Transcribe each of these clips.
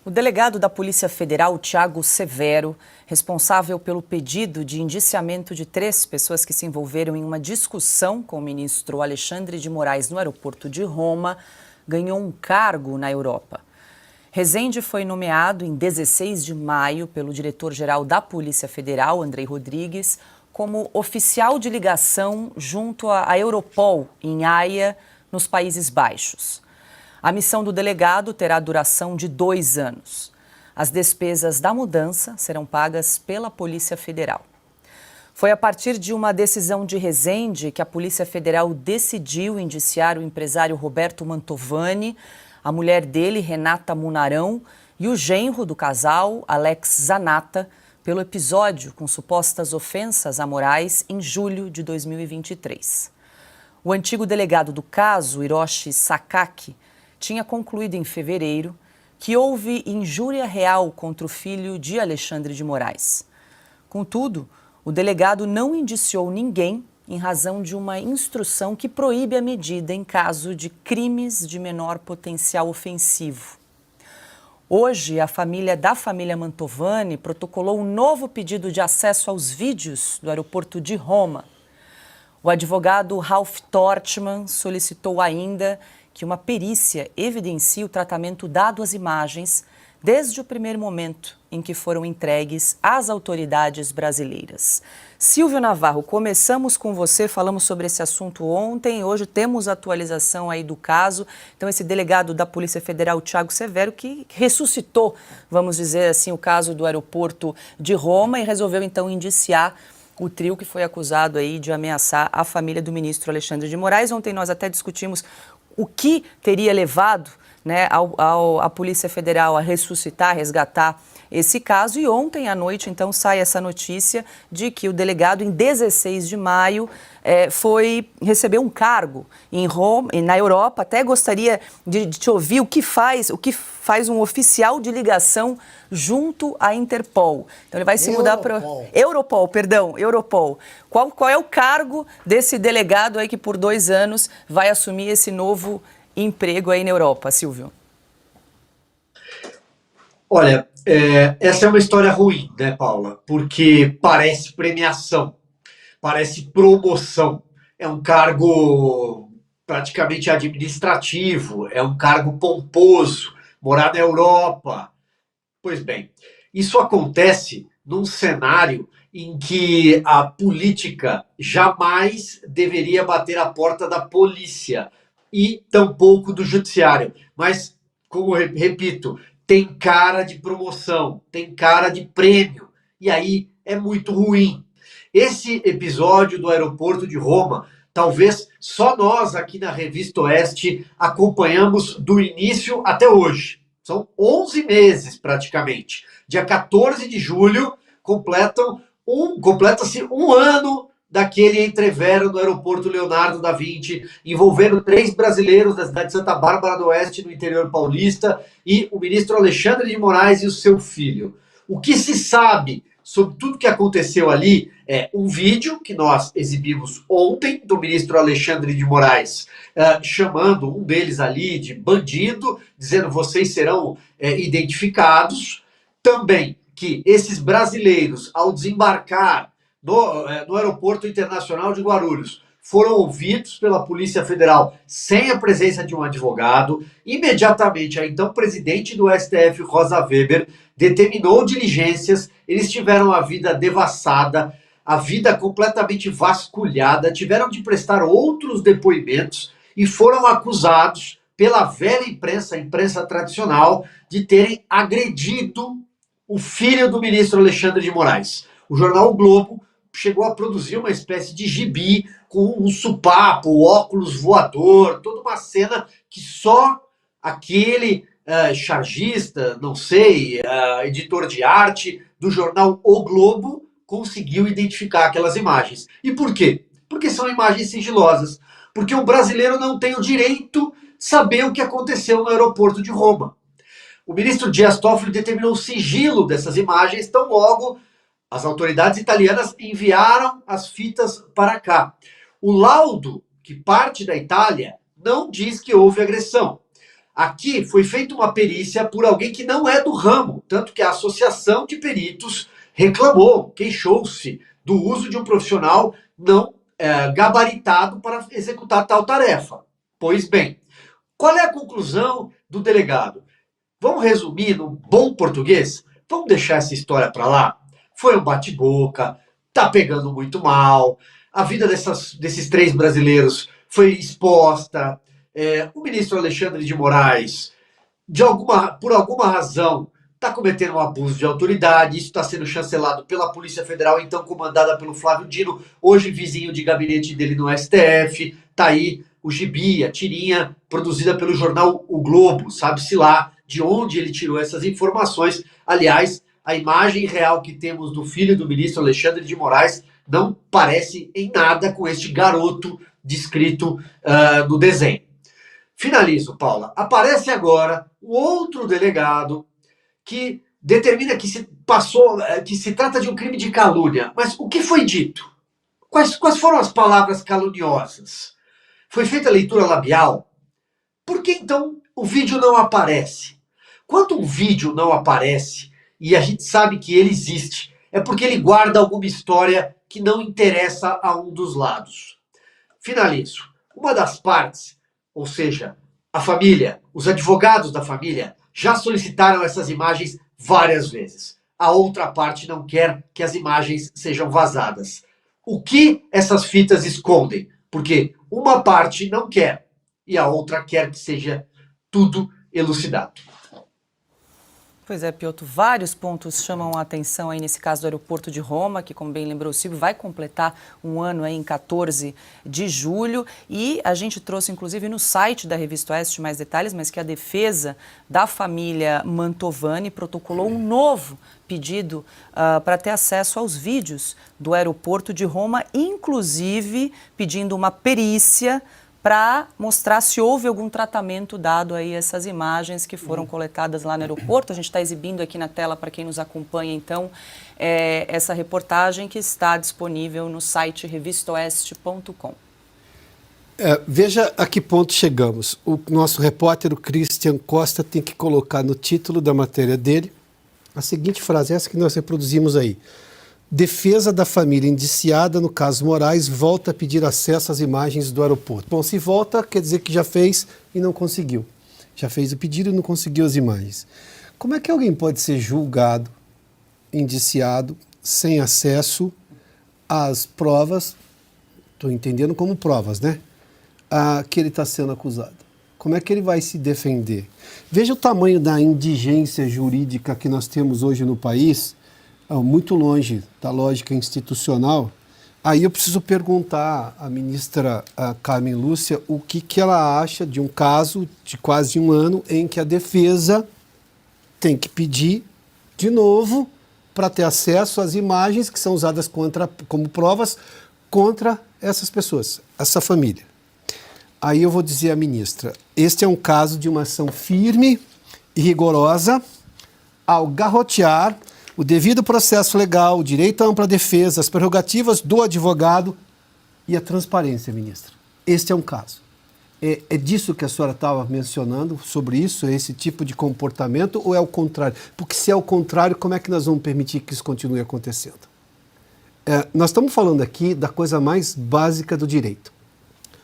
O delegado da Polícia Federal, Thiago Severo, responsável pelo pedido de indiciamento de 3 pessoas que se envolveram em uma discussão com o ministro Alexandre de Moraes no aeroporto de Roma, ganhou um cargo na Europa. Rezende foi nomeado em 16 de maio pelo diretor-geral da Polícia Federal, Andrei Rodrigues, como oficial de ligação junto à Europol, em Haia, nos Países Baixos. A missão do delegado terá duração de 2 anos. As despesas da mudança serão pagas pela Polícia Federal. Foi a partir de uma decisão de Rezende que a Polícia Federal decidiu indiciar o empresário Roberto Mantovani, a mulher dele, Renata Munarão, e o genro do casal, Alex Zanata, pelo episódio com supostas ofensas a Moraes em julho de 2023. O antigo delegado do caso, Hiroshi Sakaki, tinha concluído em fevereiro que houve injúria real contra o filho de Alexandre de Moraes. Contudo, o delegado não indiciou ninguém em razão de uma instrução que proíbe a medida em caso de crimes de menor potencial ofensivo. Hoje, a família Mantovani protocolou um novo pedido de acesso aos vídeos do aeroporto de Roma. O advogado Ralph Tortman solicitou ainda que uma perícia evidencie o tratamento dado às imagens desde o primeiro momento em que foram entregues às autoridades brasileiras. Silvio Navarro, começamos com você, falamos sobre esse assunto ontem, hoje temos atualização aí do caso. Então, esse delegado da Polícia Federal, Thiago Severo, que ressuscitou, vamos dizer assim, o caso do aeroporto de Roma e resolveu então indiciar o trio que foi acusado aí de ameaçar a família do ministro Alexandre de Moraes. Ontem nós até discutimos o que teria levado, né, a Polícia Federal a resgatar esse caso. E ontem à noite, então, sai essa notícia de que o delegado, em 16 de maio, recebeu um cargo em Roma, na Europa. Até gostaria de te ouvir o que faz um oficial de ligação junto à Interpol. Então, ele vai se mudar para... Europol. Qual é o cargo desse delegado aí que por 2 anos vai assumir esse novo emprego aí na Europa, Silvio? Olha, essa é uma história ruim, né, Paula? Porque parece premiação, parece promoção. É um cargo praticamente administrativo, é um cargo pomposo, morar na Europa. Pois bem, isso acontece num cenário em que a política jamais deveria bater a porta da polícia e tampouco do judiciário. Mas, como eu repito, tem cara de promoção, tem cara de prêmio, e aí é muito ruim. Esse episódio do aeroporto de Roma, talvez só nós aqui na Revista Oeste acompanhamos do início até hoje. São 11 meses praticamente. Dia 14 de julho completa-se um ano daquele entrevero no aeroporto Leonardo da Vinci, envolvendo 3 brasileiros da cidade de Santa Bárbara do Oeste, no interior paulista, e o ministro Alexandre de Moraes e o seu filho. O que se sabe sobre tudo que aconteceu ali é um vídeo que nós exibimos ontem, do ministro Alexandre de Moraes, chamando um deles ali de bandido, dizendo vocês serão identificados. Também que esses brasileiros, ao desembarcar no Aeroporto Internacional de Guarulhos, foram ouvidos pela Polícia Federal sem a presença de um advogado. Imediatamente, a então presidente do STF, Rosa Weber, determinou diligências. Eles tiveram a vida devassada, a vida completamente vasculhada, tiveram de prestar outros depoimentos e foram acusados pela velha imprensa, a imprensa tradicional, de terem agredido o filho do ministro Alexandre de Moraes. O jornal O Globo chegou a produzir uma espécie de gibi com um supapo, óculos voador, toda uma cena que só aquele chargista, não sei, editor de arte do jornal O Globo conseguiu identificar aquelas imagens. E por quê? Porque são imagens sigilosas. Porque o brasileiro não tem o direito de saber o que aconteceu no aeroporto de Roma. O ministro Dias Toffoli determinou o sigilo dessas imagens, tão logo as autoridades italianas enviaram as fitas para cá. O laudo, que parte da Itália, não diz que houve agressão. Aqui foi feita uma perícia por alguém que não é do ramo, tanto que a Associação de Peritos reclamou, queixou-se do uso de um profissional não gabaritado para executar tal tarefa. Pois bem, qual é a conclusão do delegado? Vamos resumir no bom português? Vamos deixar essa história para lá? Foi um bate-boca, tá pegando muito mal, a vida desses 3 brasileiros foi exposta. O ministro Alexandre de Moraes, por alguma razão, está cometendo um abuso de autoridade. Isso está sendo chancelado pela Polícia Federal, então comandada pelo Flávio Dino, hoje vizinho de gabinete dele no STF. Está aí o gibi, a tirinha produzida pelo jornal O Globo. Sabe-se lá de onde ele tirou essas informações. Aliás, a imagem real que temos do filho do ministro Alexandre de Moraes não parece em nada com este garoto descrito no desenho. Finalizo, Paula. Aparece agora um outro delegado que determina que se trata de um crime de calúnia. Mas o que foi dito? Quais foram as palavras caluniosas? Foi feita a leitura labial? Por que então o vídeo não aparece? Quando um vídeo não aparece, e a gente sabe que ele existe, é porque ele guarda alguma história que não interessa a um dos lados. Finalizo. Uma das partes, ou seja, a família, os advogados da família, já solicitaram essas imagens várias vezes. A outra parte não quer que as imagens sejam vazadas. O que essas fitas escondem? Porque uma parte não quer e a outra quer que seja tudo elucidado. Pois é, Piotr, vários pontos chamam a atenção aí nesse caso do aeroporto de Roma, que, como bem lembrou o Silvio, vai completar um ano aí em 14 de julho. E a gente trouxe, inclusive, no site da Revista Oeste mais detalhes, mas que a defesa da família Mantovani protocolou um novo pedido para ter acesso aos vídeos do aeroporto de Roma, inclusive pedindo uma perícia para mostrar se houve algum tratamento dado aí a essas imagens que foram coletadas lá no aeroporto. A gente está exibindo aqui na tela para quem nos acompanha, então, essa reportagem que está disponível no site revistaoeste.com. Veja a que ponto chegamos. O nosso repórter, o Christian Costa, tem que colocar no título da matéria dele a seguinte frase, essa que nós reproduzimos aí. Defesa da família indiciada no caso Moraes volta a pedir acesso às imagens do aeroporto. Bom, se volta, quer dizer que já fez e não conseguiu. Já fez o pedido e não conseguiu as imagens. Como é que alguém pode ser julgado, indiciado, sem acesso às provas, estou entendendo como provas, né? Que ele está sendo acusado? Como é que ele vai se defender? Veja o tamanho da indigência jurídica que nós temos hoje no país, muito longe da lógica institucional. Aí eu preciso perguntar à ministra Carmen Lúcia o que ela acha de um caso de quase um ano em que a defesa tem que pedir de novo para ter acesso às imagens que são usadas como provas contra essas pessoas, essa família. Aí eu vou dizer à ministra, este é um caso de uma ação firme e rigorosa ao garrotear o devido processo legal, o direito à ampla defesa, as prerrogativas do advogado e a transparência, ministra. Este é um caso. É disso que a senhora estava mencionando, sobre isso, esse tipo de comportamento, ou é o contrário? Porque se é o contrário, como é que nós vamos permitir que isso continue acontecendo? Nós estamos falando aqui da coisa mais básica do direito.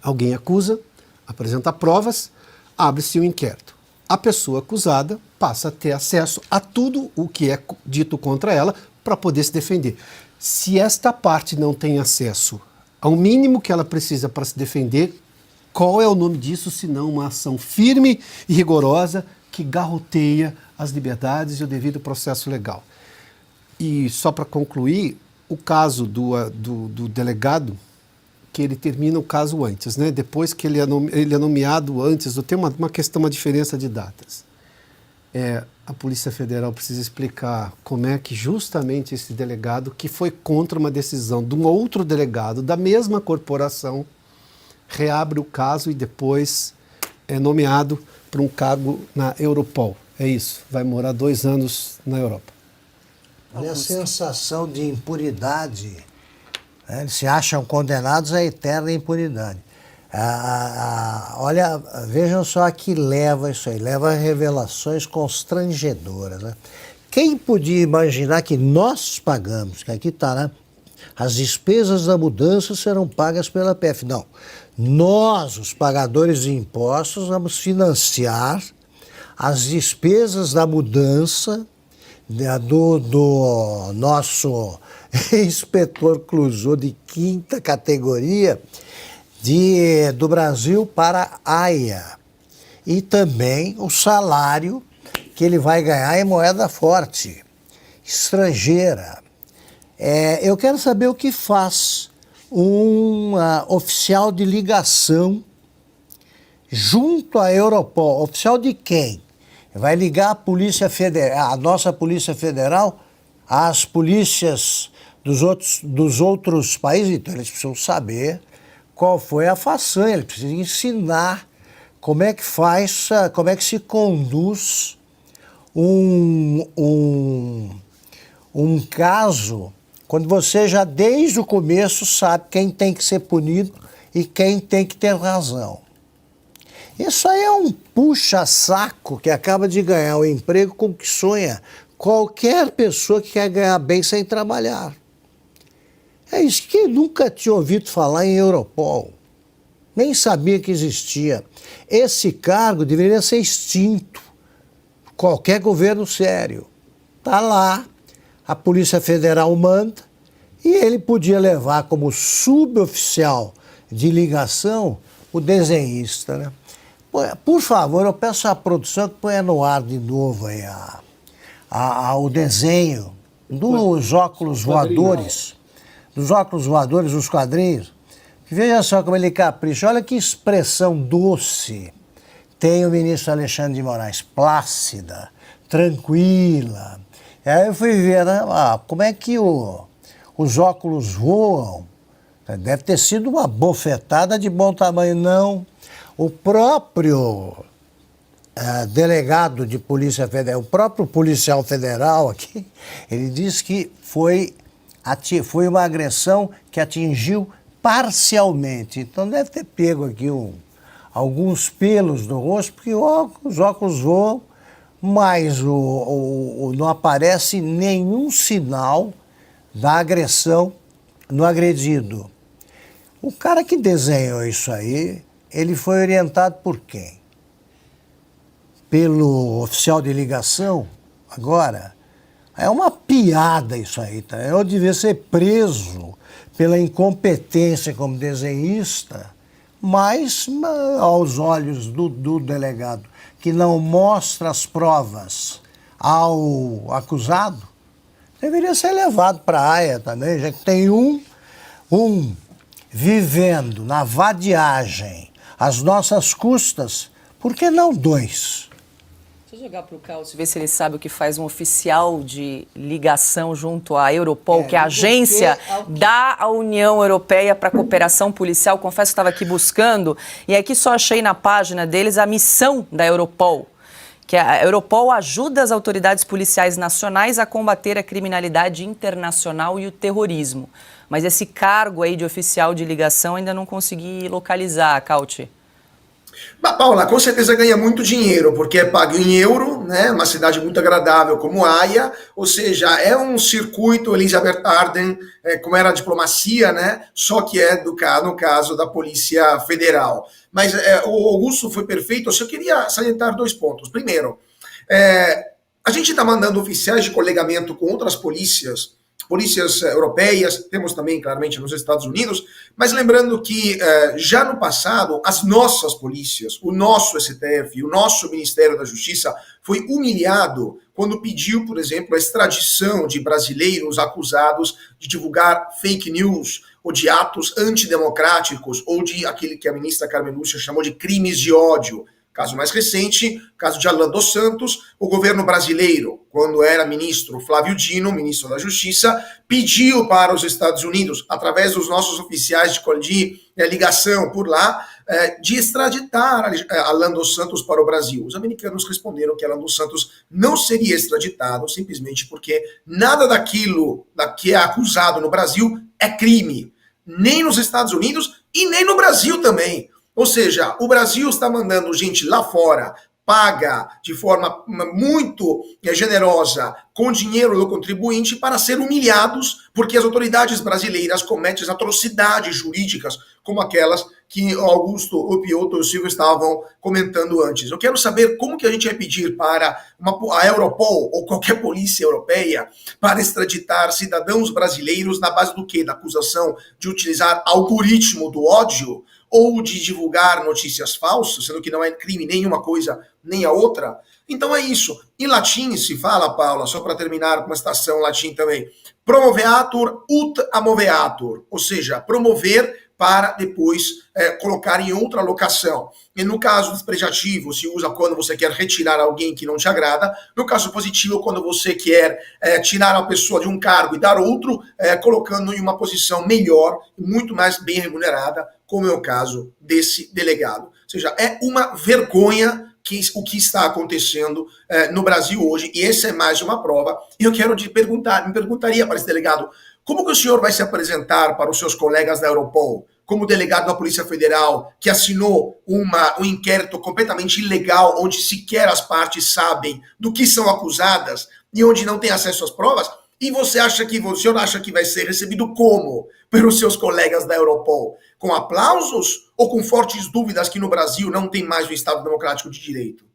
Alguém acusa, apresenta provas, abre-se um inquérito. A pessoa acusada passa a ter acesso a tudo o que é dito contra ela para poder se defender. Se esta parte não tem acesso ao mínimo que ela precisa para se defender, qual é o nome disso senão uma ação firme e rigorosa que garroteia as liberdades e o devido processo legal? E só para concluir, o caso do delegado, que ele termina o caso antes, né? Depois que ele é nomeado antes, tem uma questão, uma diferença de datas. A Polícia Federal precisa explicar como é que justamente esse delegado, que foi contra uma decisão de um outro delegado da mesma corporação, reabre o caso e depois é nomeado para um cargo na Europol. É isso, vai morar 2 anos na Europa. Olha, a sensação de impunidade, né? Eles se acham condenados à eterna impunidade. Olha, vejam só que leva isso aí, leva a revelações constrangedoras, né? Quem podia imaginar que nós pagamos, que aqui está, né? As despesas da mudança serão pagas pela PF. Não, nós, os pagadores de impostos, vamos financiar as despesas da mudança do nosso inspetor Clouseau de 5ª categoria do Brasil para a Haia. E também o salário que ele vai ganhar em moeda forte, estrangeira. Eu quero saber o que faz um oficial de ligação junto à Europol. Oficial de quem? Vai ligar a Polícia Federal, a nossa Polícia Federal, às polícias dos outros países. Então eles precisam saber qual foi a façanha, eles precisam ensinar como é que faz, como é que se conduz um caso, quando você já desde o começo sabe quem tem que ser punido e quem tem que ter razão. Isso aí é um puxa-saco que acaba de ganhar o emprego com que sonha qualquer pessoa que quer ganhar bem sem trabalhar. É isso que nunca tinha ouvido falar em Europol. Nem sabia que existia. Esse cargo deveria ser extinto. Qualquer governo sério. Está lá, a Polícia Federal manda, e ele podia levar como suboficial de ligação o desenhista, né? Por favor, eu peço à produção que ponha no ar de novo aí o desenho dos óculos voadores, os quadrinhos. Veja só como ele capricha, olha que expressão doce tem o ministro Alexandre de Moraes, plácida, tranquila. E aí eu fui ver, né, como é que os óculos voam. Deve ter sido uma bofetada de bom tamanho, não. O próprio delegado de Polícia Federal, o próprio policial federal aqui, ele disse que foi uma agressão que atingiu parcialmente. Então deve ter pego aqui alguns pelos no rosto, porque os óculos voam, mas não aparece nenhum sinal da agressão no agredido. O cara que desenhou isso aí, ele foi orientado por quem? Pelo oficial de ligação? Agora, é uma piada isso aí, tá? Eu devia ser preso pela incompetência como desenhista, mas aos olhos do delegado, que não mostra as provas ao acusado, deveria ser levado para a Haia também, já que tem um vivendo na vadiagem às nossas custas, por que não dois? Deixa eu jogar para o Cássio, ver se ele sabe o que faz um oficial de ligação junto à Europol, que é a agência da União Europeia para a Cooperação Policial. Confesso que estava aqui buscando, e aqui só achei na página deles a missão da Europol, que a Europol ajuda as autoridades policiais nacionais a combater a criminalidade internacional e o terrorismo. Mas esse cargo aí de oficial de ligação ainda não consegui localizar, Cauti. Paula, com certeza ganha muito dinheiro, porque é pago em euro, né? Uma cidade muito agradável como Haia, ou seja, é um circuito Elizabeth Arden, como era a diplomacia, né? Só que no caso da Polícia Federal. Mas o Augusto foi perfeito, eu só queria salientar 2 pontos. Primeiro, a gente está mandando oficiais de colegamento com outras polícias europeias, temos também, claramente, nos Estados Unidos, mas lembrando que já no passado, as nossas polícias, o nosso STF, o nosso Ministério da Justiça foi humilhado quando pediu, por exemplo, a extradição de brasileiros acusados de divulgar fake news ou de atos antidemocráticos ou de aquele que a ministra Carmen Lúcia chamou de crimes de ódio. Caso mais recente, caso de Alan dos Santos, o governo brasileiro, quando era ministro Flávio Dino, ministro da Justiça, pediu para os Estados Unidos, através dos nossos oficiais de ligação por lá, de extraditar Alan dos Santos para o Brasil. Os americanos responderam que Alan dos Santos não seria extraditado, simplesmente porque nada daquilo que é acusado no Brasil é crime, nem nos Estados Unidos e nem no Brasil também. Ou seja, o Brasil está mandando gente lá fora, paga de forma muito generosa, com dinheiro do contribuinte, para ser humilhados, porque as autoridades brasileiras cometem atrocidades jurídicas, como aquelas que o Augusto, o Piotr e o Silvio estavam comentando antes. Eu quero saber como que a gente vai pedir para a Europol ou qualquer polícia europeia para extraditar cidadãos brasileiros na base do quê? Da acusação de utilizar algoritmo do ódio ou de divulgar notícias falsas, sendo que não é crime nenhuma coisa nem a outra. Então é isso. Em latim se fala, Paula, só para terminar com uma citação em latim também, promoveatur ut amoveatur, ou seja, promover para depois colocar em outra locação. E no caso despreciativo, se usa quando você quer retirar alguém que não te agrada. No caso positivo, quando você quer tirar uma pessoa de um cargo e dar outro, colocando em uma posição melhor, muito mais bem remunerada, como é o caso desse delegado. Ou seja, é uma vergonha o que está acontecendo no Brasil hoje, e essa é mais uma prova. E eu quero me perguntaria para esse delegado, como que o senhor vai se apresentar para os seus colegas da Europol, como delegado da Polícia Federal, que assinou um inquérito completamente ilegal, onde sequer as partes sabem do que são acusadas e onde não tem acesso às provas, e o senhor acha que vai ser recebido como pelos seus colegas da Europol? Com aplausos ou com fortes dúvidas que no Brasil não tem mais o Estado Democrático de Direito?